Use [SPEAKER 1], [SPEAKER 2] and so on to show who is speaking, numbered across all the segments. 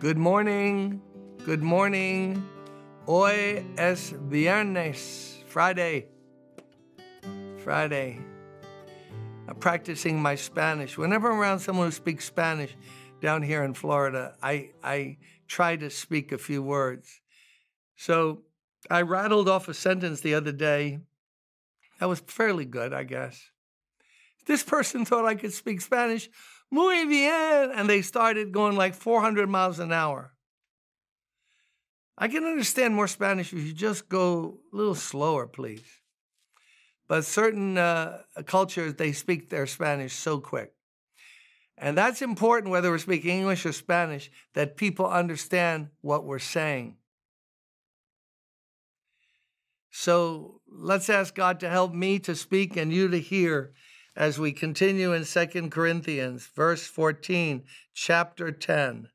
[SPEAKER 1] Good morning. Good morning. Hoy es viernes. Friday. I'm practicing my Spanish. Whenever I'm around someone who speaks Spanish down here in Florida, I try to speak a few words. So I rattled off a sentence the other day that was fairly good, I guess. This person thought I could speak Spanish. Muy bien. And they started going like 400 miles an hour. I can understand more Spanish if you just go a little slower, please. But certain cultures, they speak their Spanish so quick. And that's important, whether we're speaking English or Spanish, that people understand what we're saying. So let's ask God to help me to speak and you to hear as we continue in 2 Corinthians, verse 14, chapter 10.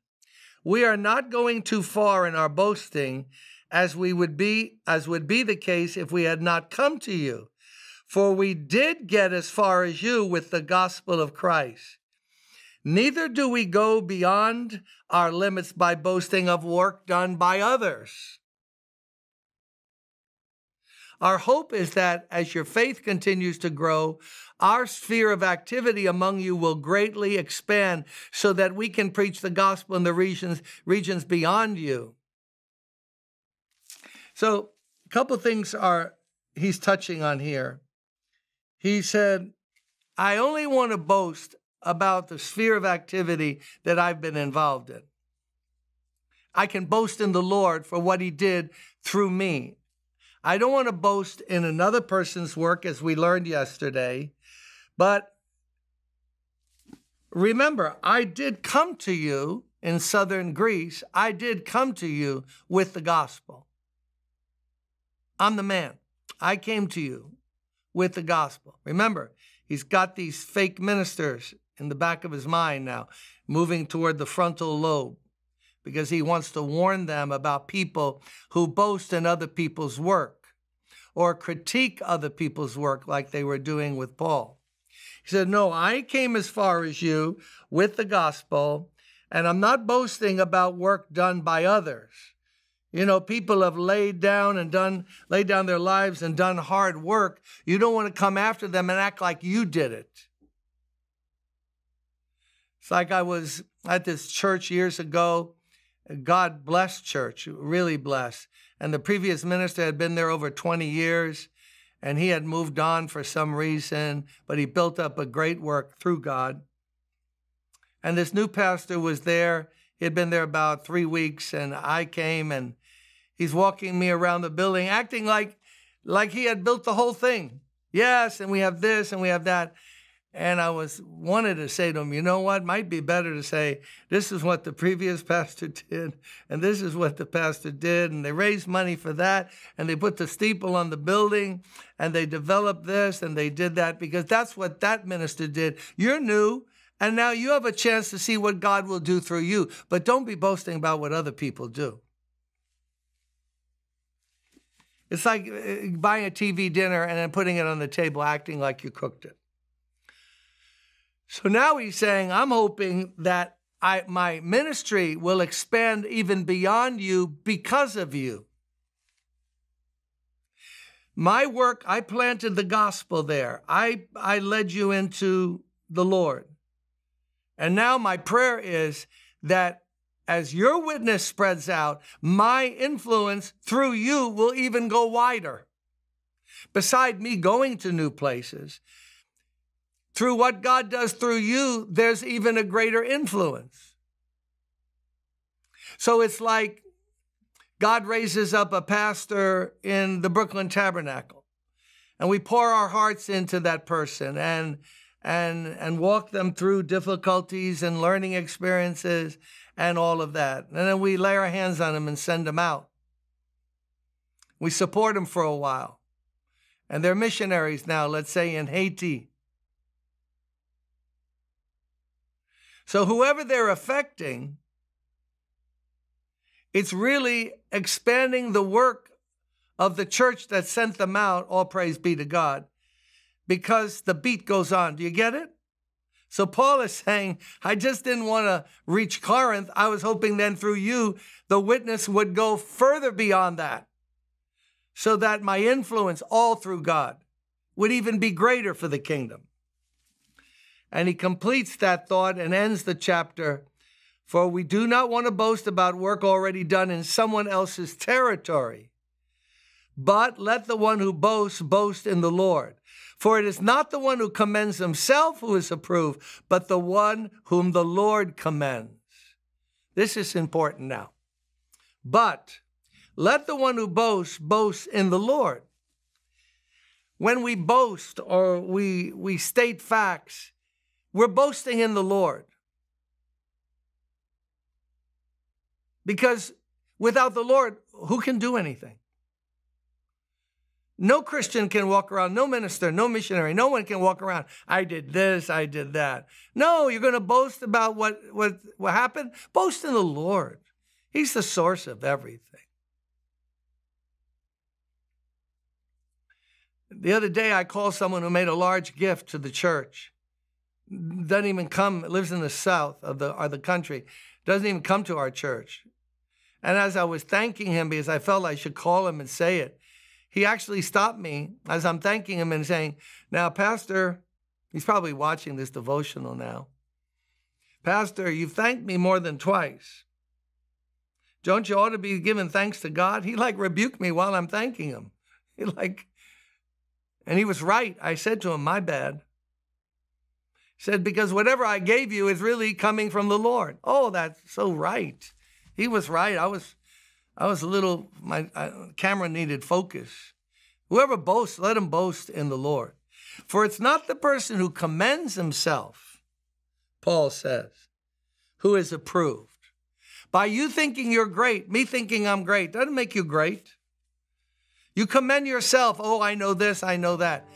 [SPEAKER 1] We are not going too far in our boasting as would be the case if we had not come to you. For we did get as far as you with the gospel of Christ. Neither do we go beyond our limits by boasting of work done by others. Our hope is that as your faith continues to grow, our sphere of activity among you will greatly expand so that we can preach the gospel in the regions beyond you. So a couple things he's touching on here. He said, I only want to boast about the sphere of activity that I've been involved in. I can boast in the Lord for what he did through me. I don't want to boast in another person's work, as we learned yesterday, but remember, I did come to you in southern Greece. I did come to you with the gospel. I'm the man. I came to you with the gospel. Remember, he's got these fake ministers in the back of his mind now, moving toward the frontal lobe, because he wants to warn them about people who boast in other people's work or critique other people's work like they were doing with Paul. He said, no, I came as far as you with the gospel, and I'm not boasting about work done by others. You know, people have laid down their lives and done hard work. You don't want to come after them and act like you did it. It's like I was at this church years ago. God blessed church, really blessed. And the previous minister had been there over 20 years, and he had moved on for some reason, but he built up a great work through God. And this new pastor was there. He had been there about 3 weeks, and I came, and he's walking me around the building, acting like he had built the whole thing. Yes, and we have this, and we have that. And I wanted to say to him, you know what, might be better to say, this is what the previous pastor did, and this is what the pastor did, and they raised money for that, and they put the steeple on the building, and they developed this, and they did that, because that's what that minister did. You're new, and now you have a chance to see what God will do through you, but don't be boasting about what other people do. It's like buying a TV dinner and then putting it on the table, acting like you cooked it. So now he's saying, I'm hoping that my ministry will expand even beyond you because of you. My work, I planted the gospel there. I led you into the Lord. And now my prayer is that as your witness spreads out, my influence through you will even go wider. Beside me going to new places, through what God does through you, there's even a greater influence. So it's like God raises up a pastor in the Brooklyn Tabernacle, and we pour our hearts into that person and walk them through difficulties and learning experiences and all of that. And then we lay our hands on them and send them out. We support them for a while. And they're missionaries now, let's say in Haiti. So whoever they're affecting, it's really expanding the work of the church that sent them out, all praise be to God, because the beat goes on. Do you get it? So Paul is saying, I just didn't want to reach Corinth. I was hoping then through you, the witness would go further beyond that, so that my influence all through God would even be greater for the kingdom. And he completes that thought and ends the chapter, for we do not want to boast about work already done in someone else's territory, but let the one who boasts boast in the Lord. For it is not the one who commends himself who is approved, but the one whom the Lord commends. This is important now. But let the one who boasts boast in the Lord. When we boast or we state facts, we're boasting in the Lord. Because without the Lord, who can do anything? No Christian can walk around, no minister, no missionary, no one can walk around, I did this, I did that. No, you're going to boast about what happened? Boast in the Lord. He's the source of everything. The other day, I called someone who made a large gift to the church. Doesn't even come, lives in the south of the country, doesn't even come to our church. And as I was thanking him, because I felt I should call him and say it, he actually stopped me as I'm thanking him and saying, now, Pastor, he's probably watching this devotional now. Pastor, you've thanked me more than twice. Don't you ought to be giving thanks to God? He rebuked me while I'm thanking him. And he was right. I said to him, my bad. He said, because whatever I gave you is really coming from the Lord. Oh, that's so right. He was right. I was a little, my camera needed focus. Whoever boasts, let him boast in the Lord. For it's not the person who commends himself, Paul says, who is approved. By you thinking you're great, me thinking I'm great, doesn't make you great. You commend yourself. Oh, I know this, I know that.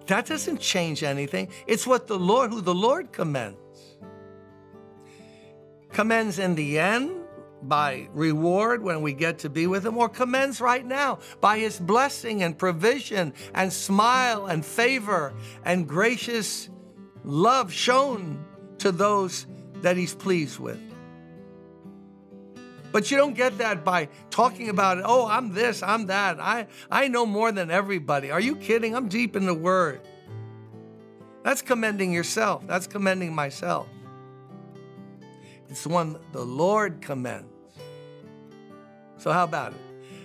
[SPEAKER 1] That doesn't change anything. It's what the Lord, who the Lord commends. Commends in the end by reward when we get to be with him, or commends right now by his blessing and provision and smile and favor and gracious love shown to those that he's pleased with. But you don't get that by talking about it. Oh, I'm this, I'm that. I know more than everybody. Are you kidding? I'm deep in the Word. That's commending yourself. That's commending myself. It's the one the Lord commends. So how about it?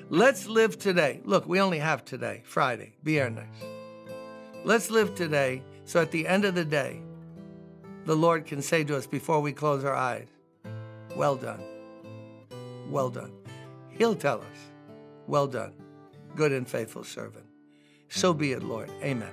[SPEAKER 1] Let's live today. Look, we only have today, Friday, viernes. Let's live today so at the end of the day, the Lord can say to us before we close our eyes, well done. Well done. He'll tell us, well done, good and faithful servant. So be it, Lord. Amen.